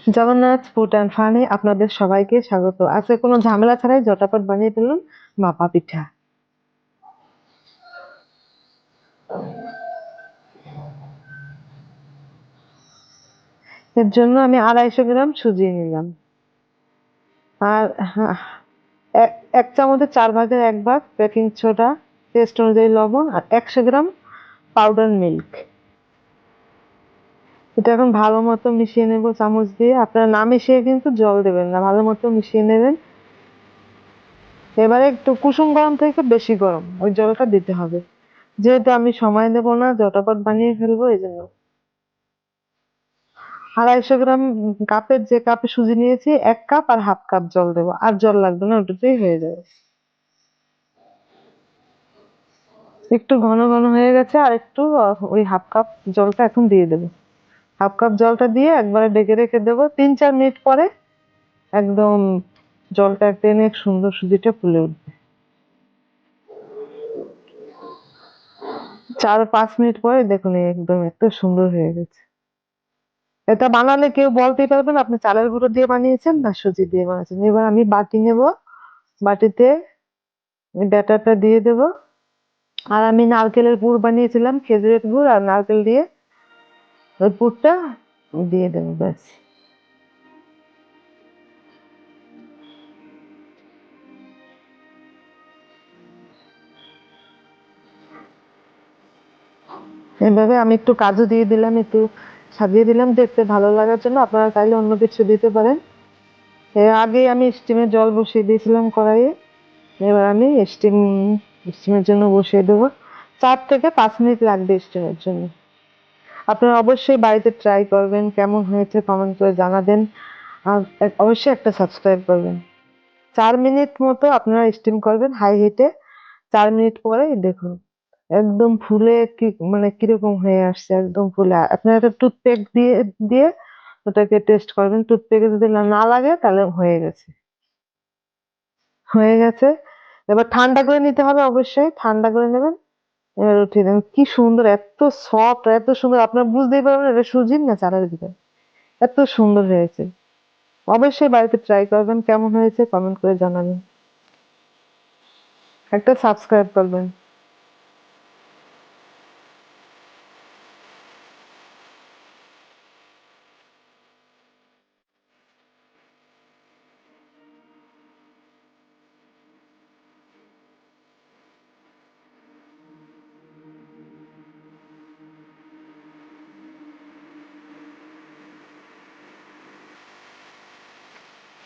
Jagannath food and ফানে আপনাদের সবাইকে স্বাগত। আজকে কোনো ঝামেলা ছাড়াই ঝটাপট বানিয়ে ফেলুন ভাপা পিঠা। এর জন্য আমি 250 গ্রাম সুজি নিলাম। আর এক চামচের 1/4 ভাগ বেকিং সোডা, টেস্ট অনুযায়ী লবণ আর 100 গ্রাম পাউডার মিল্ক। এটা এখন ভালো মতো মিশিয়ে নেব চামচ দিয়ে। আপনারা না মিশিয়ে কিন্তু জল দেবেন না, ভালো মতো মিশিয়ে নেবেন। এবারে একটু কুসুম গরম থেকে বেশি গরম ওই জলটা দিতে হবে, যেহেতু আমি সময় দেবো না, ঝটাপট বানিয়ে ফেলবো এই জন্য। 250 গ্রাম কাপের যে কাপে সুজি নিয়েছি 1 কাপ আর হাফ কাপ জল দেবো, আর জল লাগবে না, ওটাতেই হয়ে যাবে। একটু ঘন ঘন হয়ে গেছে, আর একটু ওই হাফ কাপ জলটা এখন দিয়ে দেবো। হাফ কাপ জলটা দিয়ে একবারে ডেকে রেখে দেবো। 3-4 মিনিট পরে একদম জলটা টেনে সুন্দর সুজিটা ফুলে উঠবে। 4-5 মিনিট পরে দেখুন একদম এত সুন্দর হয়ে গেছে। এটা বানালে কেউ বলতেই পারবে না আপনি চালের গুঁড়ো দিয়ে বানিয়েছেন না সুজি দিয়ে বানিয়েছেন। এবার আমি বাটি নেব, বাটিতে ব্যাটারটা দিয়ে দেব। আর আমি নারকেলের পুর বানিয়েছিলাম, খেজুরের গুড় আর নারকেল দিয়ে ওই পুরটা দিয়ে দেবো, ব্যাস। এভাবে আমি একটু কাজু দিয়ে দিলাম, একটু সাজিয়ে দিলাম দেখতে ভালো লাগার জন্য। আপনারা চাইলে অন্য কিছু দিতে পারেন। এর আগে আমি স্টিমের জল বসিয়ে দিয়েছিলাম কড়াইয়ে। এবার আমি স্টিমের জন্য বসিয়ে দেবো। 4 থেকে 5 মিনিট লাগবে স্টিমের জন্য। আপনারা অবশ্যই বাড়িতে ট্রাই করবেন, কেমন হয়েছে কমেন্ট করে জানাবেন। আর অবশ্যই একটা সাবস্ক্রাইব করবেন। 4 মিনিট মতো আপনারা স্টিম করবেন হাই হিটে। 4 মিনিট পরে দেখুন একদম ফুলে কি মানে কিরকম হয়ে আসছে, একদম ফুলে। আপনারা একটা টুথপেক দিয়ে দিয়ে ওটাকে টেস্ট করবেন। টুথপেকে যদি না লাগে তাহলে হয়ে গেছে। হয়ে গেছে। এবার ঠান্ডা করে নিতে হবে, অবশ্যই ঠান্ডা করে নেবেন। এবার উঠিয়ে দেবেন। কি সুন্দর, এত সফট, এত সুন্দর, আপনারা বুঝতেই পারবেন এটা সুজির না চালের ভিতরে। এত সুন্দর হয়েছে। অবশ্যই বাড়িতে ট্রাই করবেন, কেমন হয়েছে কমেন্ট করে জানাবেন। একটা সাবস্ক্রাইব করবেন।